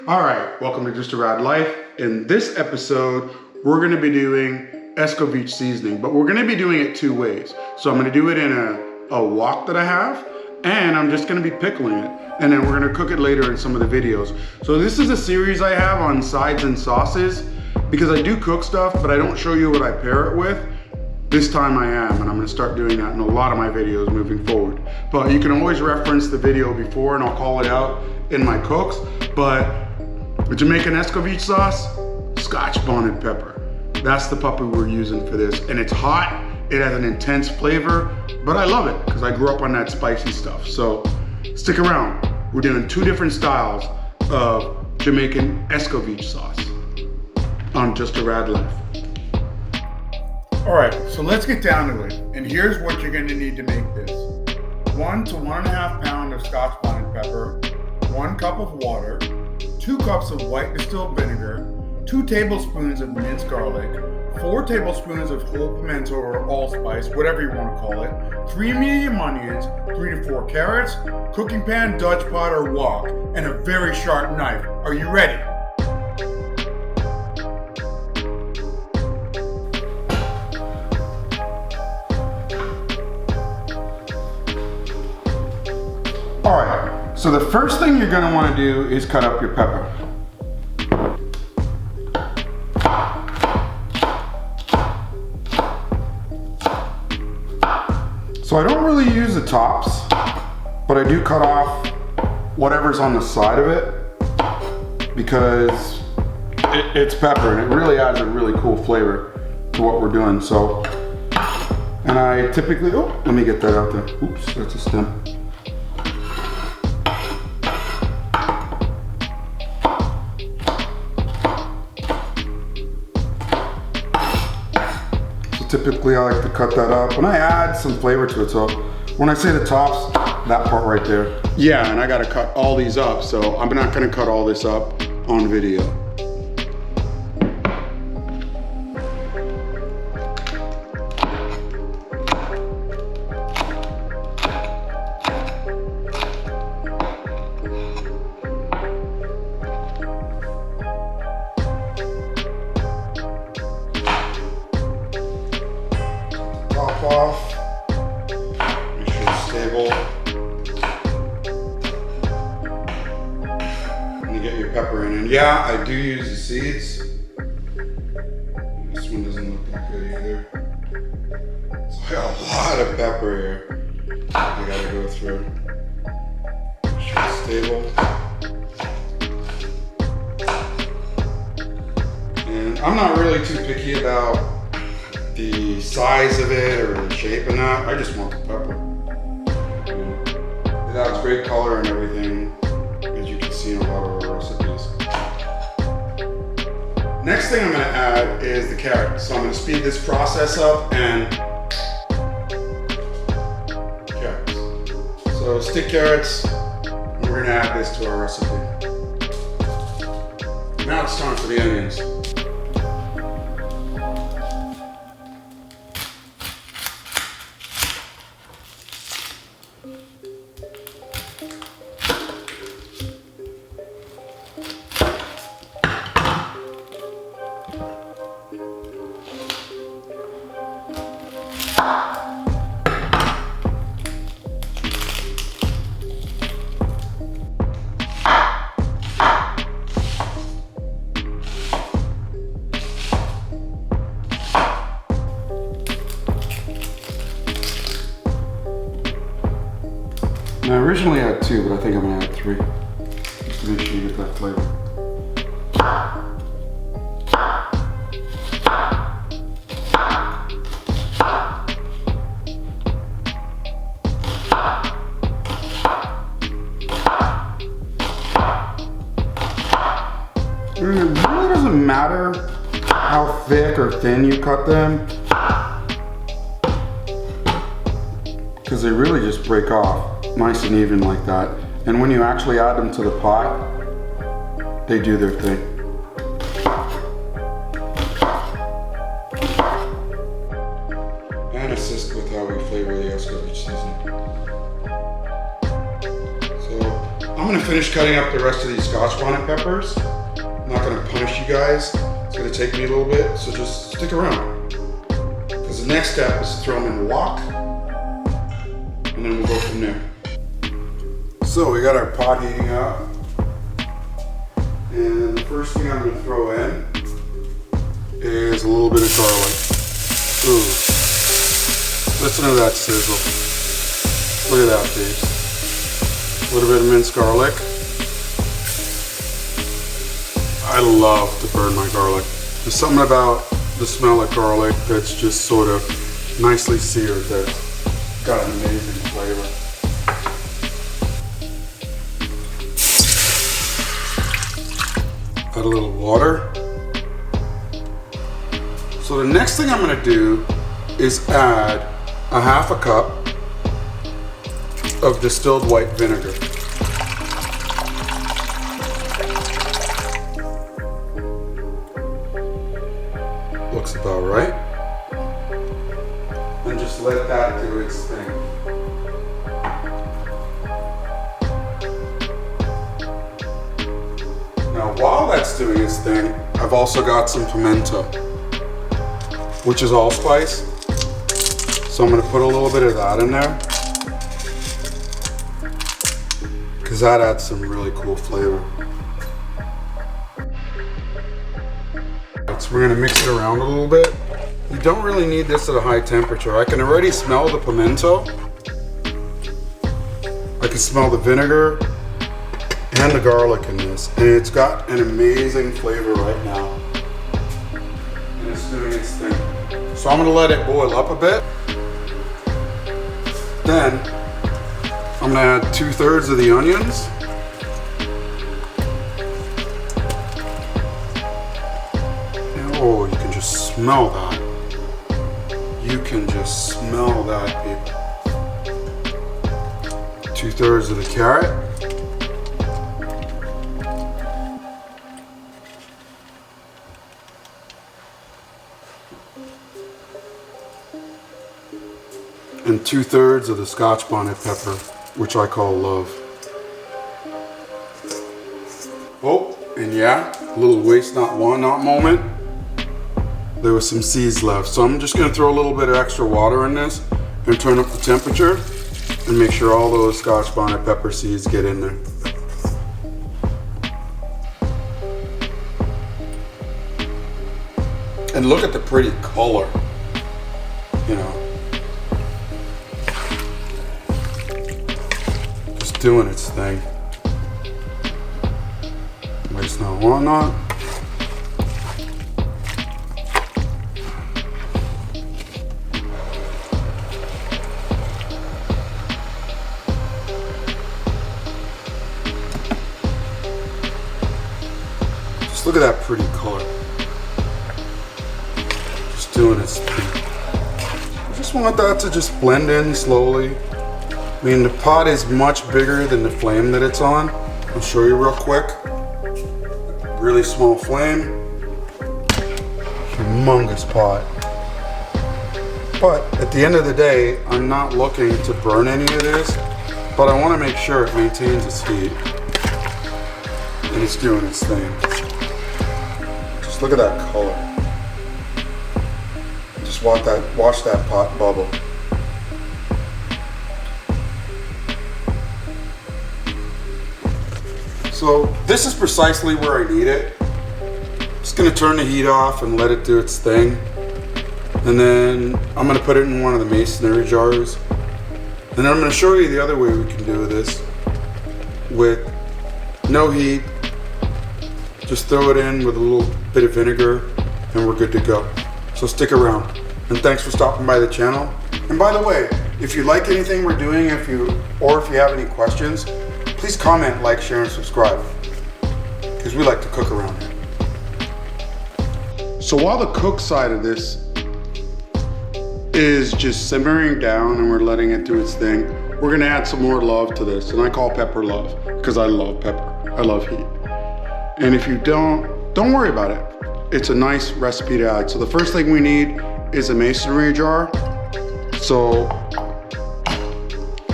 All right, welcome to Just a Rad Life. In this episode, we're going to be doing Escovitch seasoning, but we're going to be doing it two ways. So I'm going to do it in a wok that I have, and I'm just going to be pickling it, and then we're going to cook it later in some of the videos. So this is a series I have on sides and sauces, because I do cook stuff, but I don't show you what I pair it with. This time I am, and I'm going to start doing that in a lot of my videos moving forward. But you can always reference the video before, and I'll call it out in my cooks. But the Jamaican Escovitch sauce, Scotch bonnet pepper. That's the puppy we're using for this. And it's hot, it has an intense flavor, but I love it because I grew up on that spicy stuff. So stick around. We're doing two different styles of Jamaican Escovitch sauce on Just a Rad Life. All right, so let's get down to it. And here's what you're gonna need to make this. 1 to 1.5 pounds of Scotch bonnet pepper, 1 cup of water, 2 cups of white distilled vinegar, 2 tablespoons of minced garlic, 4 tablespoons of whole pimento or allspice, whatever you want to call it, 3 medium onions, 3 to 4 carrots, cooking pan, Dutch pot, or wok, and a very sharp knife. Are you ready? All right, so the first thing you're gonna wanna do is cut up your pepper. So I don't really use the tops, but I do cut off whatever's on the side of it because it's pepper and it really adds a really cool flavor to what we're doing. So, and I typically, oh, let me get that out there. Oops, that's a stem. Typically I like to cut that up and I add some flavor to it. So when I say the tops, that part right there. Yeah, and I gotta cut all these up, so I'm not gonna cut all this up on video. Off, make sure it's stable. And you get your pepper in. And yeah, I do use the seeds. This one doesn't look that good either. So I got a lot of pepper here I gotta go through. Make sure it's stable. And I'm not really too picky about the size of it or the shape of that. I just want the pepper. It adds great color and everything, as you can see in a lot of our recipes. Next thing I'm gonna add is the carrots. So I'm gonna speed this process up and carrots. So stick carrots, and we're gonna add this to our recipe. Now it's time for the onions. Now, I originally had 2, but I think I'm gonna add 3, just to make sure you get that flavor. It really doesn't matter how thick or thin you cut them, because they really just break off nice and even like that. And when you actually add them to the pot, they do their thing. And assist with how we flavor the Escovitch seasoning. So I'm gonna finish cutting up the rest of these Scotch bonnet peppers. I'm not gonna punish you guys. It's gonna take me a little bit, so just stick around. Because the next step is to throw them in the wok, and then we'll go from there. So we got our pot heating up. And the first thing I'm gonna throw in is a little bit of garlic. Ooh, listen to that sizzle. Look at that piece. A little bit of minced garlic. I love to burn my garlic. There's something about the smell of garlic that's just sort of nicely seared that's got an amazing flavor. Add a little water. So the next thing I'm gonna do is add a half a cup of distilled white vinegar. Looks about right. And just let that do its thing. Now while that's doing its thing, I've also got some pimento, which is allspice. So I'm gonna put a little bit of that in there, because that adds some really cool flavor. So we're gonna mix it around a little bit. You don't really need this at a high temperature. I can already smell the pimento. I can smell the vinegar and the garlic in this. And it's got an amazing flavor right now. And it's doing its thing. So I'm gonna let it boil up a bit. Then I'm gonna add 2/3 of the onions. And oh, you can just smell that. You can just smell that, people. 2/3 of the carrot. And 2/3 of the Scotch bonnet pepper, which I call love. Oh, and yeah, a little waste not want not moment. There was some seeds left. So I'm just gonna throw a little bit of extra water in this and turn up the temperature and make sure all those Scotch bonnet pepper seeds get in there. And look at the pretty color, you know. Just doing its thing. Waste not, want not. Just look at that pretty color. Just doing its thing. I just want that to just blend in slowly. I mean, the pot is much bigger than the flame that it's on. I'll show you real quick. Really small flame. Humongous pot. But at the end of the day, I'm not looking to burn any of this, but I want to make sure it maintains its heat. And it's doing its thing. Just look at that color. Just watch that pot bubble. So this is precisely where I need it. Just gonna turn the heat off and let it do its thing. And then I'm gonna put it in one of the masonry jars. And then I'm gonna show you the other way we can do this with no heat. Just throw it in with a little bit of vinegar and we're good to go. So stick around. And thanks for stopping by the channel. And by the way, if you like anything we're doing, if you have any questions, please comment, like, share, and subscribe. Because we like to cook around here. So while the cook side of this is just simmering down and we're letting it do its thing, we're gonna add some more love to this. And I call pepper love because I love pepper. I love heat. And if you don't worry about it. It's a nice recipe to add. So the first thing we need is a masonry jar. So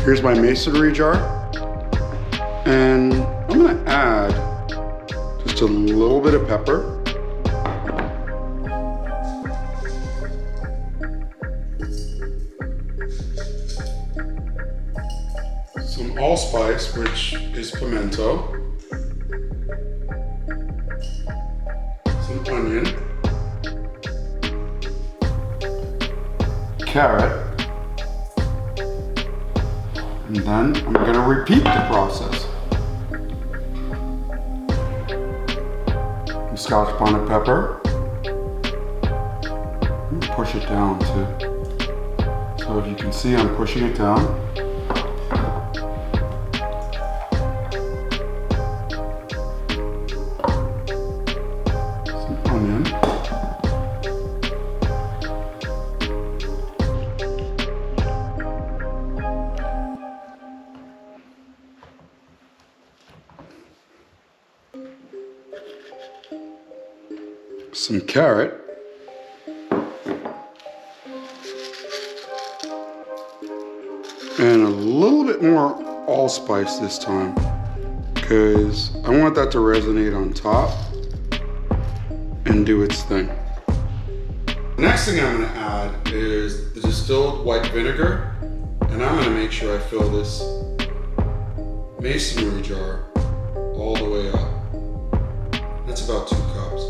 here's my masonry jar. And I'm gonna add just a little bit of pepper. Some allspice, which is pimento. Some onion. Carrot. And then I'm going to repeat the process. Some Scotch bonnet pepper. Push it down too. So if you can see, I'm pushing it down. Some onion. Some carrot, and a little bit more allspice this time because I want that to resonate on top and do its thing. The next thing I'm going to add is the distilled white vinegar, and I'm going to make sure I fill this masonry jar all the way up. That's about 2 cups.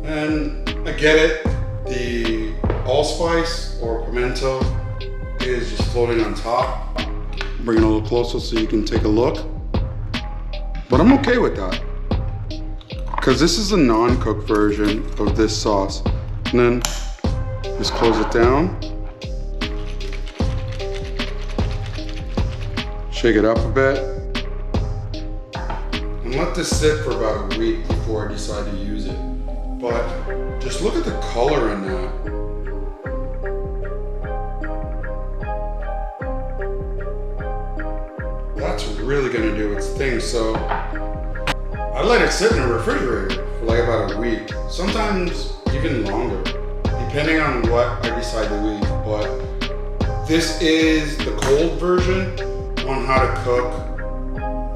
And I get it, the allspice or pimento is just floating on top. Bring it a little closer so you can take a look. But I'm okay with that, because this is a non-cooked version of this sauce. And then just close it down. Shake it up a bit. And let this sit for about a week before I decide to use it. But just look at the color in that. That's really gonna do its thing. So I let it sit in the refrigerator for like about a week, sometimes even longer, depending on what I decide to eat. But this is the cold version on how to cook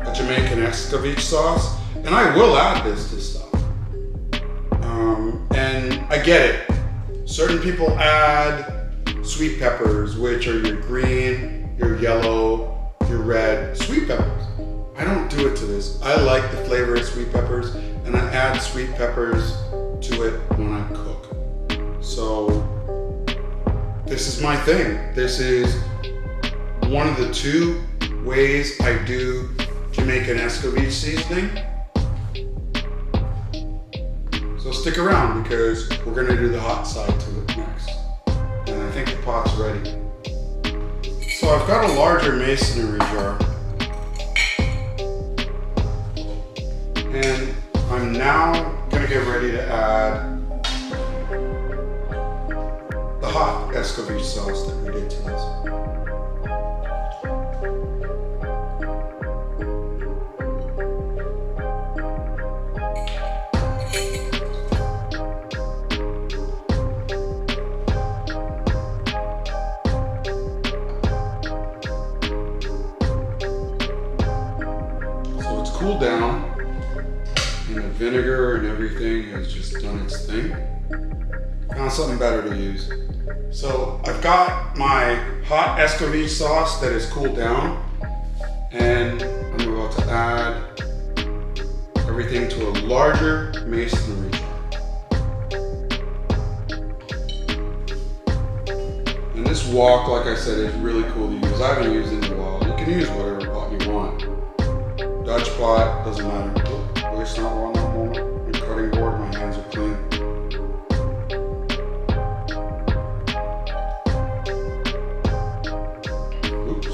a Jamaican Escovitch sauce. And I will add this to stuff. And I get it. Certain people add sweet peppers, which are your green, your yellow, your red sweet peppers. I don't do it to this. I like the flavor of sweet peppers, and I add sweet peppers to it when I cook. So this is my thing. This is one of the 2 ways I do Jamaican Escovitch seasoning. So stick around because we're gonna do the hot side to it next. And I think the pot's ready. So I've got a larger masonry jar. And I'm now gonna get ready to add the hot Escovitch sauce that we did to this. Cooled down, and the vinegar and everything has just done its thing. Found something better to use. So I've got my hot Escovitch sauce that is cooled down, and I'm about to add everything to a larger masonry jar. And this wok, like I said, is really cool to use. I haven't used it in a while. You can use whatever pot you want. Dutch pot, doesn't matter. Waste not one that moment. And cutting board, my hands are clean. Oops.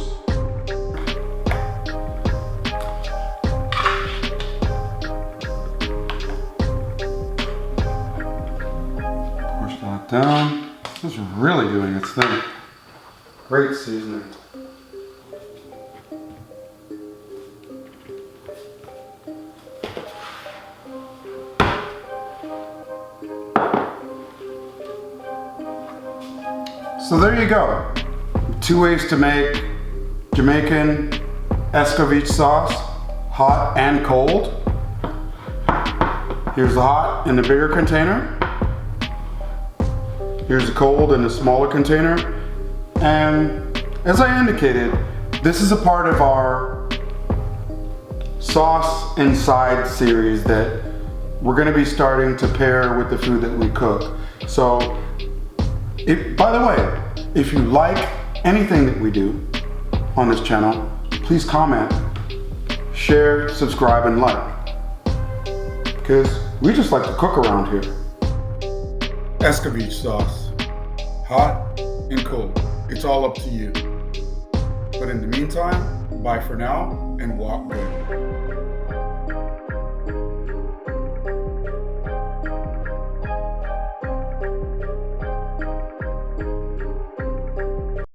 Push that down. This is really doing its thing. Great seasoning. So there you go. 2 ways to make Jamaican Escovitch sauce. hot and cold. Here's the hot in the bigger container. Here's the cold in the smaller container. And as I indicated, this is a part of our sauce inside series that we're gonna be starting to pair with the food that we cook. So, by the way, if you like anything that we do on this channel, please comment, share, subscribe, and like. Because we just like to cook around here. Escovitch sauce, hot and cold. It's all up to you. But in the meantime, bye for now and walk good.